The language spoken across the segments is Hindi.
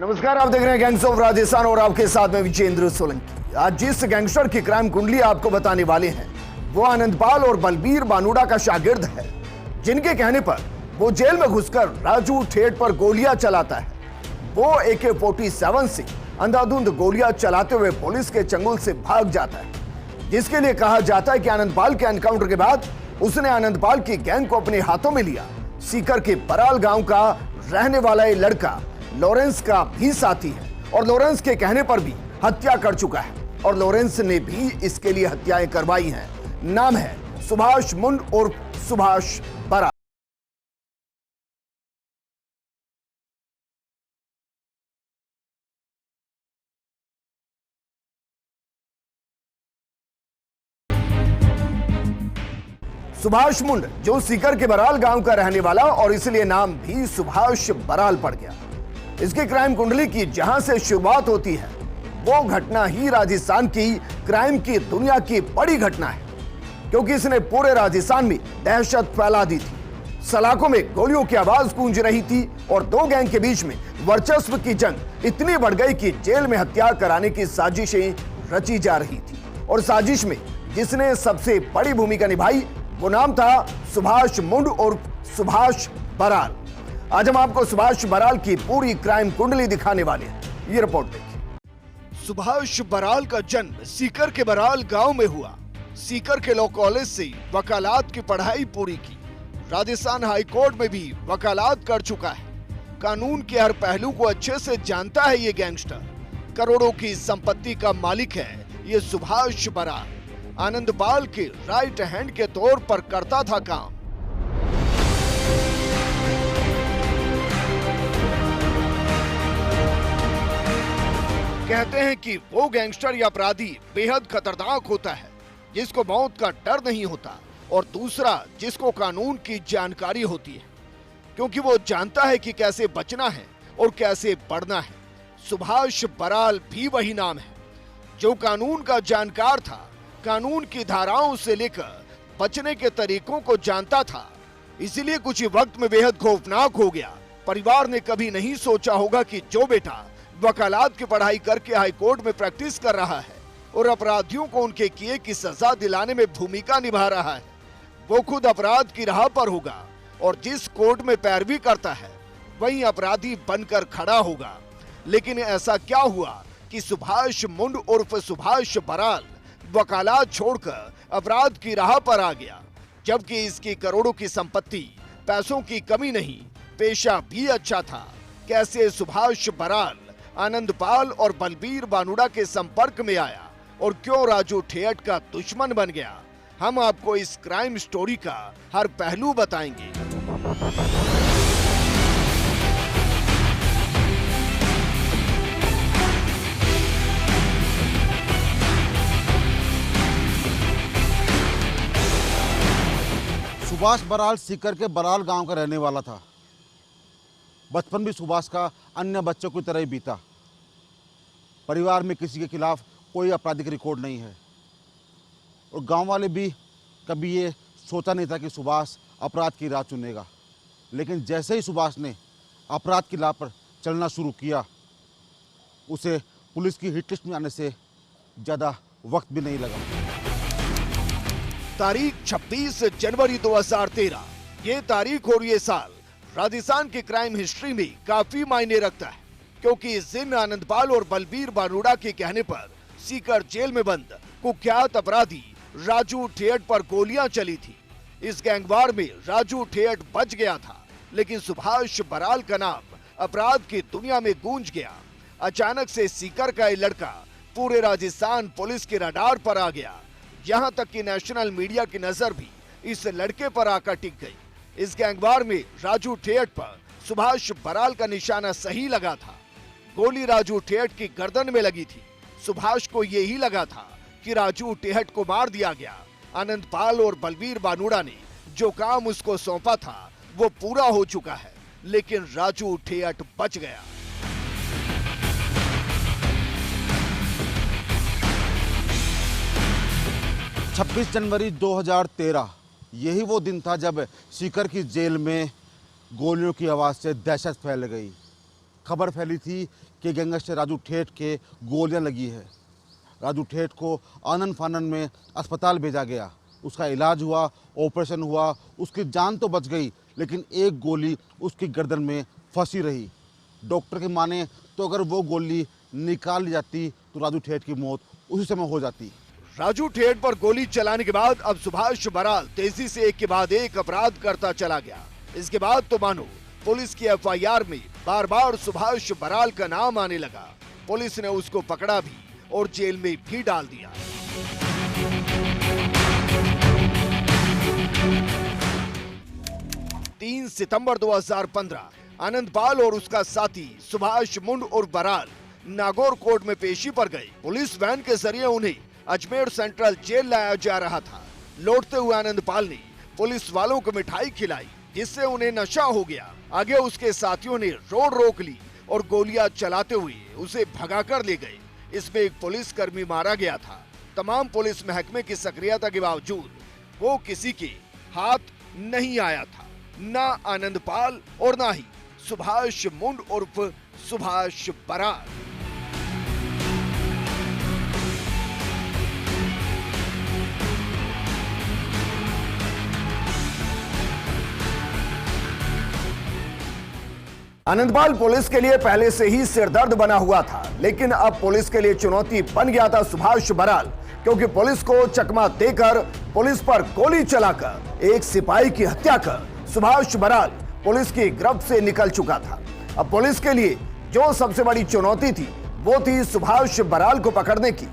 नमस्कार, आप देख रहे हैं गैंग्स ऑफ राजस्थान और आपके साथ में विजेंद्र सोलंकी। आज जिस गैंगस्टर की क्राइम कुंडली आपको बताने वाले हैं वो आनंदपाल और बलबीर बानुड़ा का शागिर्द है, जिनके कहने पर वो जेल में घुसकर राजू ठेठ पर गोलियां चलाता है। वो AK-47 से अंधाधुंध गोलियां चलाते हुए पुलिस के चंगुल से भाग जाता है, जिसके लिए कहा जाता है कि आनंदपाल के एनकाउंटर के बाद उसने आनंदपाल की गैंग को अपने हाथों में लिया। सीकर के बराल गांव का रहने वाला ये लड़का लॉरेंस का भी साथी है और लॉरेंस के कहने पर भी हत्या कर चुका है और लॉरेंस ने भी इसके लिए हत्याएं करवाई हैं। नाम है सुभाष मुंड और सुभाष बराल। सुभाष मुंड जो सीकर के बराल गांव का रहने वाला और इसलिए नाम भी सुभाष बराल पड़ गया। इसकी क्राइम कुंडली की जहां से शुरुआत होती है वो घटना ही राजस्थान की क्राइम की दुनिया की बड़ी घटना है, क्योंकि इसने पूरे राजस्थान में दहशत फैला दी थी। सलाखों में गोलियों की आवाज गूंज रही थी और दो गैंग के बीच में वर्चस्व की जंग इतनी बढ़ गई कि जेल में हत्या कराने की साजिशें रची जा रही थी। और साजिश में जिसने सबसे बड़ी भूमिका निभाई वो नाम था सुभाष मुंड और सुभाष बराल। आज हम आपको सुभाष बराल की पूरी क्राइम कुंडली दिखाने वाले हैं। ये रिपोर्ट देखिए। सुभाष बराल का जन्म सीकर के बराल गांव में हुआ। सीकर के लॉ कॉलेज से वकालत की पढ़ाई पूरी की। राजस्थान हाई कोर्ट में भी वकालत कर चुका है। कानून के हर पहलू को अच्छे से जानता है ये गैंगस्टर। करोड़ों की संपत्ति का मालिक है ये सुभाष बराल। आनंदपाल के राइट हैंड के तौर पर करता था काम। कहते हैं कि वो गैंगस्टर या अपराधी बेहद खतरनाक होता है जिसको मौत का डर नहीं होता, और दूसरा जिसको कानून की जानकारी होती है, क्योंकि वो जानता है कि कैसे बचना है और कैसे बढ़ना है। सुभाष बराल भी वही नाम है जो कानून का जानकार था। कानून की धाराओं से लेकर बचने के तरीकों को जानता था, इसीलिए कुछ ही वक्त में बेहद खौफनाक हो गया। परिवार ने कभी नहीं सोचा होगा कि जो बेटा वकालत की पढ़ाई करके हाई कोर्ट में प्रैक्टिस कर रहा है और अपराधियों को उनके किए की सजा दिलाने में भूमिका निभा रहा है, वो खुद अपराध की राह पर होगा और जिस कोर्ट में पैरवी करता है वही अपराधी बनकर खड़ा होगा। लेकिन ऐसा क्या हुआ कि सुभाष मुंड उर्फ सुभाष बराल वकालत छोड़कर अपराध की राह पर आ गया, जबकि इसकी करोड़ों की संपत्ति, पैसों की कमी नहीं, पेशा भी अच्छा था। कैसे सुभाष बराल आनंदपाल और बलबीर बानुड़ा के संपर्क में आया और क्यों राजू ठेठ का दुश्मन बन गया, हम आपको इस क्राइम स्टोरी का हर पहलू बताएंगे। सुभाष बराल सीकर के बराल गांव का रहने वाला था। बचपन भी सुभाष का अन्य बच्चों की तरह ही बीता। परिवार में किसी के खिलाफ कोई आपराधिक रिकॉर्ड नहीं है और गांव वाले भी कभी ये सोचा नहीं था कि सुभाष अपराध की राह चुनेगा। लेकिन जैसे ही सुभाष ने अपराध की राह पर चलना शुरू किया, उसे पुलिस की हिट लिस्ट में आने से ज़्यादा वक्त भी नहीं लगा। तारीख 26 जनवरी 2013। ये तारीख और ये साल राजस्थान की क्राइम हिस्ट्री में काफी मायने रखता है, क्योंकि इस दिन आनंदपाल और बलबीर बानुड़ा के कहने पर सीकर जेल में बंद कुख्यात अपराधी राजू ठेठ पर गोलियां चली थी। इस गैंगवार में राजू ठेठ बच गया था, लेकिन सुभाष बराल का नाम अपराध की दुनिया में गूंज गया। अचानक से सीकर का ये लड़का पूरे राजस्थान पुलिस के रडार पर आ गया। यहाँ तक कि नेशनल मीडिया की नजर भी इस लड़के पर आकर टिक गई। इस गैंगवार में राजू ठेठ पर सुभाष बराल का निशाना सही लगा था। गोली राजू ठेठ की गर्दन में लगी थी। सुभाष को यही लगा था कि राजू ठेठ को मार दिया गया। आनंदपाल और बलबीर बानुड़ा ने जो काम उसको सौंपा था वो पूरा हो चुका है, लेकिन राजू ठेठ बच गया। 26 जनवरी 2013 यही वो दिन था जब सीकर की जेल में गोलियों की आवाज़ से दहशत फैल गई। खबर फैली थी कि गैंगस्टर राजू ठेठ के गोलियां लगी है। राजू ठेठ को आनन फानन में अस्पताल भेजा गया, उसका इलाज हुआ, ऑपरेशन हुआ, उसकी जान तो बच गई, लेकिन एक गोली उसकी गर्दन में फंसी रही। डॉक्टर की माने तो अगर वो गोली निकाल ली जाती तो राजू ठेठ की मौत उसी समय हो जाती। राजू ठेठ पर गोली चलाने के बाद अब सुभाष बराल तेजी से एक के बाद एक अपराध करता चला गया। इसके बाद तो मानो पुलिस की एफआईआर में बार बार सुभाष बराल का नाम आने लगा। पुलिस ने उसको पकड़ा भी और जेल में भी डाल दिया। 3 सितंबर 2015 आनंदपाल और उसका साथी सुभाष मुंड और बराल नागौर कोर्ट में पेशी पर गए। पुलिस वैन के जरिए उन्हें अजमेर सेंट्रल जेल लाया जा रहा था। लौटते हुए आनंदपाल ने पुलिस वालों को मिठाई खिलाई, जिससे उन्हें नशा हो गया। आगे उसके साथियों ने रोड रोक ली और गोलियां चलाते हुए उसे भगाकर ले गए। इसमें एक पुलिसकर्मी मारा गया था। तमाम पुलिस महकमे की सक्रियता के बावजूद वो किसी के हाथ नहीं आया था, ना आनंदपाल और ना ही सुभाष मुंड उर्फ सुभाष बराल। आनंदपाल पुलिस के लिए पहले से ही सिरदर्द बना हुआ था, लेकिन अब पुलिस के लिए चुनौती बन गया था सुभाष बराल, क्योंकि पुलिस को चकमा देकर, पुलिस पर गोली चलाकर, एक सिपाही की हत्या कर सुभाष बराल पुलिस की गिरफ्त से निकल चुका था। अब पुलिस के लिए जो सबसे बड़ी चुनौती थी वो थी सुभाष बराल को पकड़ने की।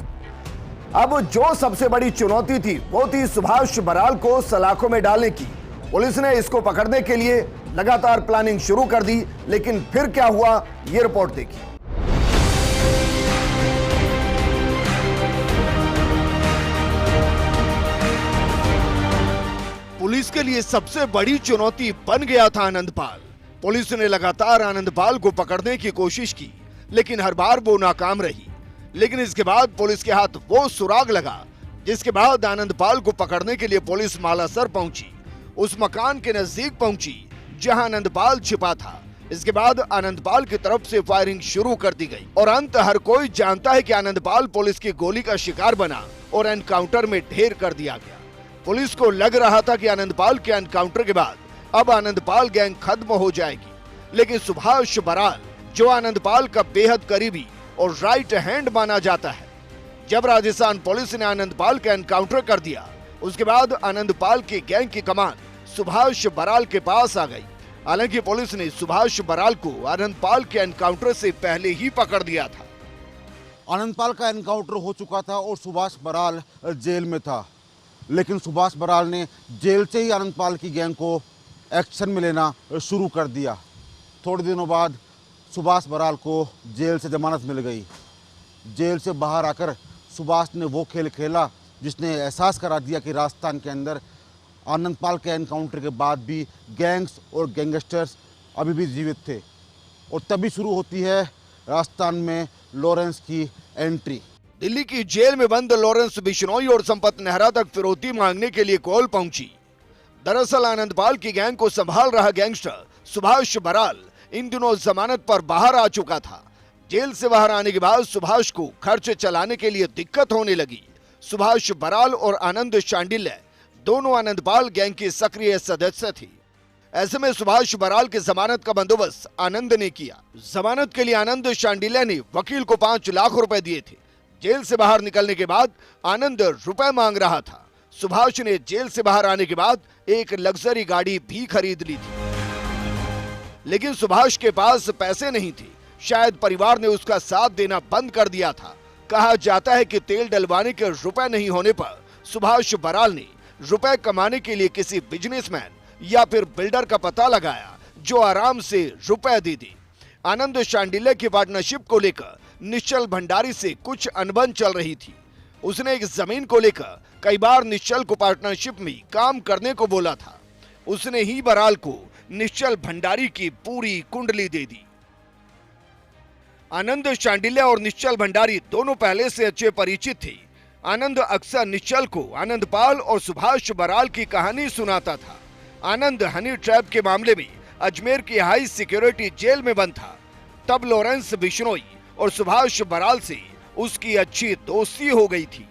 अब जो सबसे बड़ी चुनौती थी वो थी सुभाष बराल को सलाखों में डालने की। पुलिस ने इसको पकड़ने के लिए लगातार प्लानिंग शुरू कर दी, लेकिन फिर क्या हुआ ये रिपोर्ट देखिए। पुलिस के लिए सबसे बड़ी चुनौती बन गया था आनंदपाल। पुलिस ने लगातार आनंदपाल को पकड़ने की कोशिश की, लेकिन हर बार वो नाकाम रही। लेकिन इसके बाद पुलिस के हाथ वो सुराग लगा, जिसके बाद आनंदपाल को पकड़ने के लिए पुलिस मालासर पहुंची, उस मकान के नजदीक पहुंची जहां आनंदपाल छिपा था। इसके बाद आनंदपाल की तरफ से फायरिंग शुरू कर दी गई और अंत हर कोई जानता है कि आनंदपाल पुलिस की गोली का शिकार बना और एनकाउंटर में ढेर कर दिया गया। पुलिस को लग रहा था कि आनंदपाल के एनकाउंटर के बाद अब आनंदपाल गैंग खत्म हो जाएगी, लेकिन सुभाष बराल, जो आनंदपाल का बेहद करीबी और राइट हैंड माना जाता है, जब राजस्थान पुलिस ने आनंदपाल का एनकाउंटर कर दिया, उसके बाद आनंदपाल की गैंग की कमान सुभाष बराल के पास आ गई। हालांकि पुलिस ने सुभाष बराल को आनंदपाल के एनकाउंटर से पहले ही पकड़ दिया था। आनंदपाल का एनकाउंटर हो चुका था और सुभाष बराल जेल में था, लेकिन सुभाष बराल ने जेल से ही आनंदपाल की गैंग को एक्शन में लेना शुरू कर दिया। थोड़े दिनों बाद सुभाष बराल को जेल से जमानत मिल गई। जेल से बाहर आकर सुभाष ने वो खेल खेला जिसने एहसास करा दिया कि राजस्थान के अंदर आनंदपाल के एनकाउंटर के बाद भी गैंग्स और गैंगस्टर्स अभी भी जीवित थे। और तभी शुरू होती है राजस्थान में लॉरेंस की एंट्री। दिल्ली की जेल में बंद लॉरेंस बिश्नोई और संपत नेहरा तक फिरौती मांगने के लिए कॉल पहुंची। दरअसल आनंदपाल की गैंग को संभाल रहा गैंगस्टर सुभाष बराल इन दिनों जमानत पर बाहर आ चुका था। जेल से बाहर आने के बाद सुभाष को खर्च चलाने के लिए दिक्कत होने लगी। सुभाष बराल और आनंद शांडिल्य दोनों आनंदपाल गैंग के सक्रिय सदस्य थे। ऐसे में सुभाष बराल की जमानत का बंदोबस्त आनंद ने किया। जमानत के लिए आनंद शांडिल्य ने वकील को 5 लाख रुपए दिए थे। जेल से बाहर निकलने के बाद आनंद रुपए मांग रहा था। सुभाष ने जेल से बाहर आने के बाद एक लग्जरी गाड़ी भी खरीद ली थी, लेकिन सुभाष के पास पैसे नहीं थे। शायद परिवार ने उसका साथ देना बंद कर दिया था। कहा जाता है कि तेल डलवाने के रुपए नहीं होने पर सुभाष बराल ने रुपए कमाने के लिए किसी बिजनेसमैन या फिर बिल्डर का पता लगाया जो आराम से रुपए दे दे। आनंद शांडिल्य की पार्टनरशिप को लेकर निश्चल भंडारी से कुछ अनबन चल रही थी। उसने एक जमीन को लेकर कई बार निश्चल को पार्टनरशिप में काम करने को बोला था। उसने ही बराल को निश्चल भंडारी की पूरी कुंडली दे दी। आनंद शांडिल्य और निश्चल भंडारी दोनों पहले से अच्छे परिचित थे। आनंद अक्सर निश्चल को आनंदपाल और सुभाष बराल की कहानी सुनाता था। आनंद हनी ट्रैप के मामले में अजमेर की हाई सिक्योरिटी जेल में बंद था। तब लॉरेंस बिश्नोई और सुभाष बराल से उसकी अच्छी दोस्ती हो गई थी।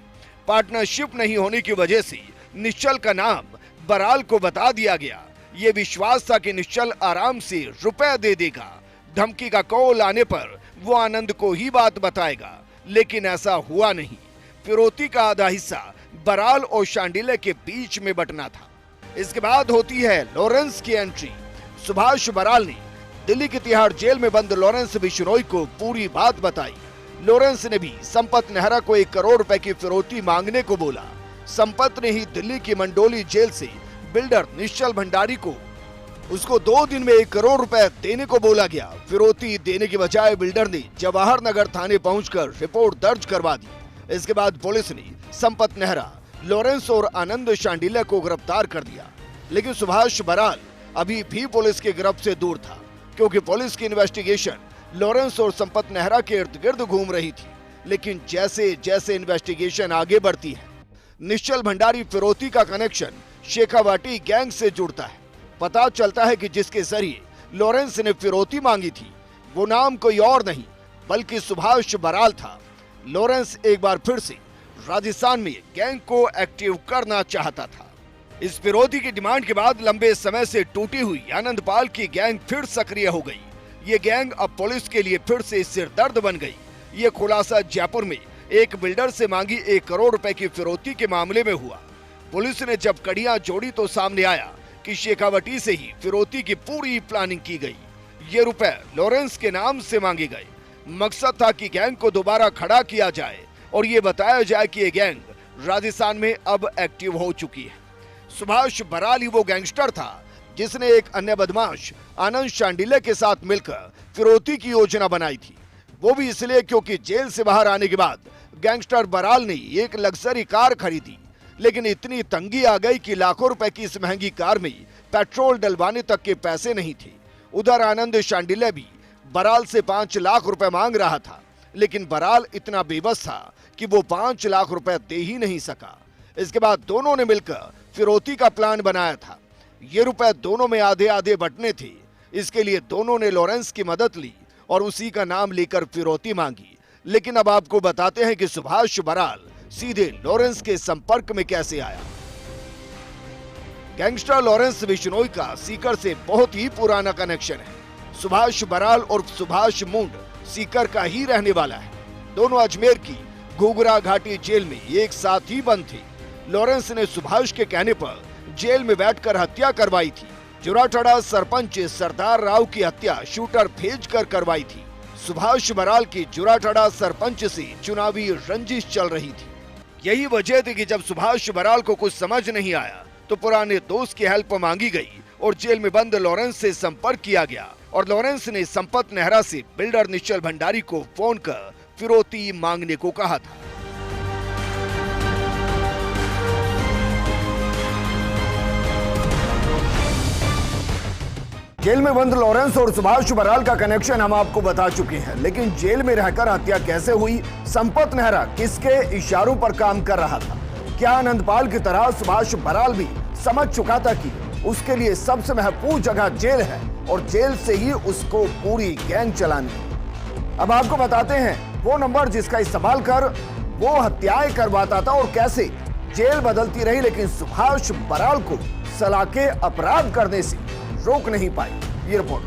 पार्टनरशिप नहीं होने की वजह से निश्चल का नाम बराल को बता दिया गया। ये विश्वास था कि निश्चल आराम से रुपए दे देगा। धमकी का कॉल आने पर वो आनंद को ही बात बताएगा, लेकिन ऐसा हुआ नहीं। फिरौती का आधा हिस्सा बराल और शांडिल्य के बीच में बंटना था। इसके बाद होती है लॉरेंस की एंट्री। सुभाष बराल ने दिल्ली की तिहाड़ जेल में बंद लॉरेंस बिश्नोई को पूरी बात बताई। लॉरेंस ने भी संपत नेहरा को 1 करोड़ रुपए की फिरौती मांगने को बोला। संपत ने ही दिल्ली की मंडोली जेल से बिल्डर निश्चल भंडारी को उसको 2 दिन में 1 करोड़ रुपए देने को बोला गया। फिरौती देने की बजाय बिल्डर ने जवाहर नगर थाने पहुंचकर रिपोर्ट दर्ज करवा दी। इसके बाद पुलिस ने संपत नेहरा, लॉरेंस और आनंद शांडिल्य को गिरफ्तार कर दिया। लेकिन सुभाष बराल अभी भी पुलिस के गिरफ्त से दूर था, क्योंकि पुलिस की इन्वेस्टिगेशन लॉरेंस और संपत नेहरा के इर्द गिर्द घूम रही थी। लेकिन जैसे जैसे इन्वेस्टिगेशन आगे बढ़ती है, निश्चल भंडारी फिरौती का कनेक्शन शेखावाटी गैंग से जुड़ता है। पता चलता है कि जिसके जरिए लॉरेंस ने फिरौती मांगी थी, वो नाम कोई और नहीं बल्कि सुभाष बराल था। लॉरेंस एक बार फिर से राजस्थान में गैंग को एक्टिव करना चाहता था। इस फिरौती की डिमांड के बाद लंबे समय से टूटी हुई आनंदपाल की गैंग फिर सक्रिय हो गई। ये गैंग अब पुलिस के लिए फिर से सिरदर्द बन गई। ये खुलासा जयपुर में एक बिल्डर से मांगी 1 करोड़ रुपए की फिरौती के मामले में हुआ। पुलिस ने जब कड़ियां जोड़ी तो सामने आया कि शेखावटी से ही फिरौती की पूरी प्लानिंग की गई। ये रुपए लॉरेंस के नाम से मांगे गए। मकसद था कि गैंग को दोबारा खड़ा किया जाए और ये बताया जाए कि ये गैंग राजस्थान में अब एक्टिव हो चुकी है। सुभाष बराल ही वो गैंगस्टर था जिसने एक अन्य बदमाश आनंद शांडिल्य के साथ मिलकर फिरौती की योजना बनाई थी। वो भी इसलिए क्योंकि जेल से बाहर आने के बाद गैंगस्टर बराल ने एक लग्जरी कार खरीदी। लेकिन इतनी तंगी आ गई कि लाखों रुपए की इस महंगी कार में पेट्रोल डलवाने तक के पैसे नहीं थे। उधर आनंद शांडिल्य भी बराल से 5 लाख रुपए मांग रहा था, लेकिन बराल इतना बेबस था कि वो 5 लाख रुपए दे ही नहीं सका। इसके बाद दोनों ने मिलकर फिरौती का प्लान बनाया था। ये रुपए दोनों में आधे आधे बंटने थे। इसके लिए दोनों ने लॉरेंस की मदद ली और उसी का नाम लेकर फिरौती मांगी। लेकिन अब आपको बताते हैं कि सुभाष बराल सीधे लॉरेंस के संपर्क में कैसे आया। गैंगस्टर लॉरेंस बिश्नोई का सीकर से बहुत ही पुराना कनेक्शन है। सुभाष बराल और सुभाष मुंड सीकर का ही रहने वाला है। दोनों अजमेर की घुघरा घाटी जेल में एक साथ ही बंद थे। लॉरेंस ने सुभाष के कहने पर जेल में बैठकर हत्या करवाई थी। जुराठड़ा सरपंच सरदार राव की हत्या शूटर भेजकर करवाई थी। सुभाष बराल की जुराठड़ा सरपंच से चुनावी रंजिश चल रही थी। यही वजह थी कि जब सुभाष बराल को कुछ समझ नहीं आया तो पुराने दोस्त की हेल्प मांगी गई और जेल में बंद लॉरेंस से संपर्क किया गया और लॉरेंस ने संपत नेहरा से बिल्डर निश्चल भंडारी को फोन कर फिरौती मांगने को कहा था। जेल में बंद लॉरेंस और सुभाष बराल का कनेक्शन हम आपको बता चुके हैं, लेकिन जेल में रहकर हत्या कैसे हुई, संपत नेहरा किसके इशारों पर काम कर रहा था, क्या आनंदपाल की तरह सुभाष बराल भी समझ चुका था कि उसके लिए सबसे महफूज जगह जेल है और जेल से ही उसको पूरी गैंग चलानी है। अब आपको बताते हैं वो नंबर जिसका इस्तेमाल कर वो हत्याएं करवाता था और कैसे जेल बदलती रही, लेकिन सुभाष बराल को सलाखे अपराध करने से रोक नहीं पाई। ये रिपोर्ट।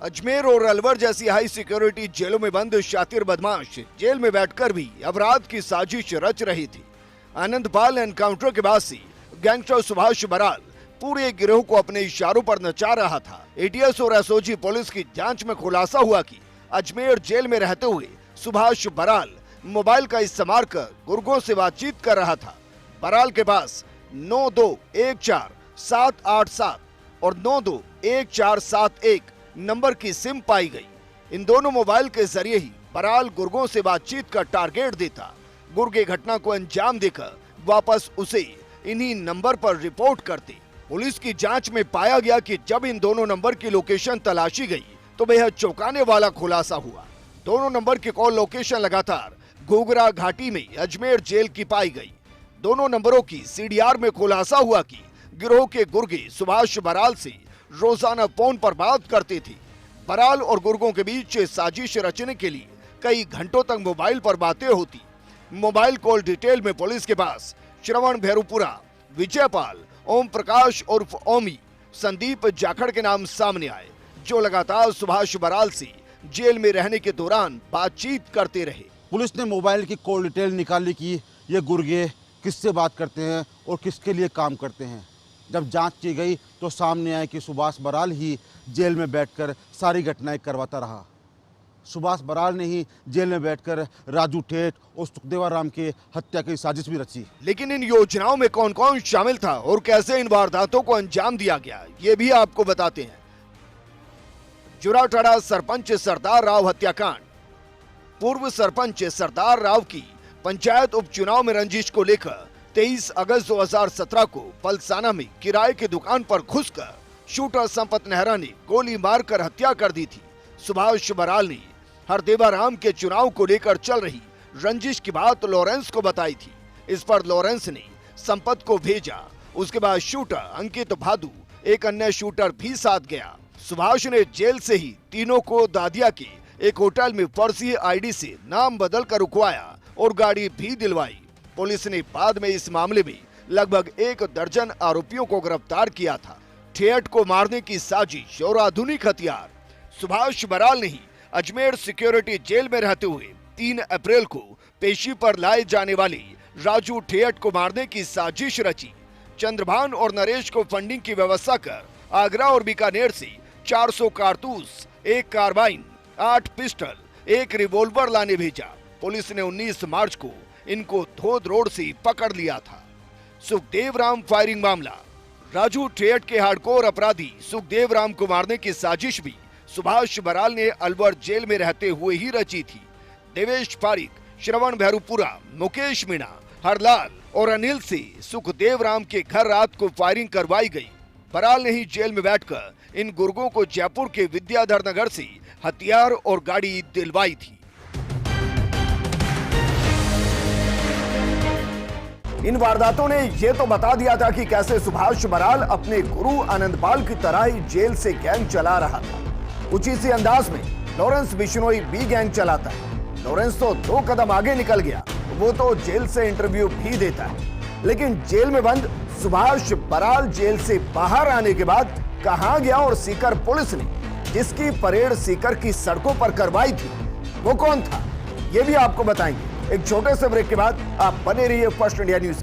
अजमेर और अलवर जैसी हाई सिक्योरिटी जेलों में बंद शातिर बदमाश जेल में बैठकर भी अपराध की साजिश रच रही थी। आनंदपाल एनकाउंटर के बाद से गैंगस्टर सुभाष बराल पूरे गिरोह को अपने इशारों पर नचा रहा था। एटीएस और एसओजी पुलिस की जांच में खुलासा हुआ कि अजमेर जेल में रहते हुए सुभाष बराल मोबाइल का इस्तेमाल कर गुर्गों से बातचीत कर रहा था। बराल के पास 9214-787 और 921471 नंबर की सिम पाई गई। इन दोनों मोबाइल के जरिए ही बराल गुर्गों से बातचीत का टारगेट देता। गुर्गे घटना को अंजाम देकर वापस उसे इन्हीं नंबर पर रिपोर्ट करते। पुलिस की जांच में पाया गया कि जब इन दोनों नंबर की लोकेशन तलाशी गई तो बेहद चौंकाने वाला खुलासा हुआ। दोनों नंबर की कॉल लोकेशन लगातार घुघरा घाटी में अजमेर जेल की पाई गई। दोनों नंबरों की सीडीआर में खुलासा हुआ कि गिरोह के गुर्गे सुभाष बराल से रोजाना फोन पर बात करती थी। बराल और गुर्गों के बीच साजिश रचने के लिए कई घंटों तक मोबाइल पर बातें होती। मोबाइल कॉल डिटेल में पुलिस के पास श्रवण भैरूपुरा, विजयपाल, ओम प्रकाश उर्फ ओमी, संदीप जाखड़ के नाम सामने आए, जो लगातार सुभाष बराल से जेल में रहने के दौरान बातचीत करते रहे। पुलिस ने मोबाइल की कॉल डिटेल निकाली कि ये गुर्गे किससे बात करते हैं और किसके लिए काम करते हैं। जब जांच की गई तो सामने आया कि सुभाष बराल ही जेल में बैठकर सारी घटनाएं करवाता रहा। सुभाष बराल ने ही जेल में बैठकर राजू ठेठ और सुखदेवाराम के हत्या की साजिश भी रची। लेकिन इन योजनाओं में कौन कौन शामिल था और कैसे इन वारदातों को अंजाम दिया गया, ये भी आपको बताते हैं। जुराठड़ा सरपंच सरदार राव हत्याकांड। पूर्व सरपंच सरदार राव की पंचायत उपचुनाव में रंजिश को लेकर 23 अगस्त 2017 को पलसाना में किराए की दुकान पर घुसकर शूटर संपत नेहरा ने गोली मारकर हत्या कर दी थी। सुभाष बराल ने हरदेवाराम के चुनाव को लेकर चल रही रंजिश की बात लॉरेंस को बताई थी। इस पर लॉरेंस ने संपत को भेजा। उसके बाद शूटर अंकित भादु, एक अन्य शूटर भी साथ गया। सुभाष ने जेल से ही तीनों को दादिया के एक होटल में फर्जी आईडी से नाम बदल कर रुकवाया और गाड़ी भी दिलवाई। पुलिस ने बाद में इस मामले में लगभग 1 दर्जन आरोपियों को गिरफ्तार किया था। ठेठ को मारने की साजिश और आधुनिक हथियार। सुभाष बराल ने ही अजमेर सिक्योरिटी जेल में रहते हुए 3 अप्रैल को पेशी पर लाए जाने वाले राजू ठेठ को मारने की साजिश रची। चंद्रभान और नरेश को फंडिंग की व्यवस्था कर आगरा और बीकानेर से 400 कारतूस, 1 कार्बाइन, 8 पिस्टल, 1 रिवॉल्वर लाने भेजा। पुलिस ने 19 मार्च को इनको धोद रोड से पकड़ लिया था। सुखदेव राम फायरिंग मामला। राजू ठेठ के हार्डकोर अपराधी सुखदेव राम को मारने की साजिश भी सुभाष बराल ने अलवर जेल में रहते हुए ही रची थी। देवेश पारिक, श्रवण भैरूपुरा, मुकेश मीणा, हरलाल और अनिल से सुखदेव राम के घर रात को फायरिंग करवाई गई। बराल ने ही जेल में बैठकर इन गुर्गों को जयपुर के विद्याधर नगर से हथियार और गाड़ी दिलवाई थी। इन वारदातों ने यह तो बता दिया था कि कैसे सुभाष बराल अपने गुरु आनंदपाल की तरह ही जेल से गैंग चला रहा था। कुछ इसी अंदाज में लॉरेंस बिश्नोई भी गैंग चलाता है। लॉरेंस तो 2 कदम आगे निकल गया, वो तो जेल से इंटरव्यू भी देता है। लेकिन जेल में बंद सुभाष बराल जेल से बाहर आने के बाद कहां गया और सीकर पुलिस ने जिसकी परेड सीकर की सड़कों पर करवाई थी वो कौन था, ये भी आपको बताएंगे। एक छोटे से ब्रेक के बाद आप बने रहिए फर्स्ट इंडिया न्यूज।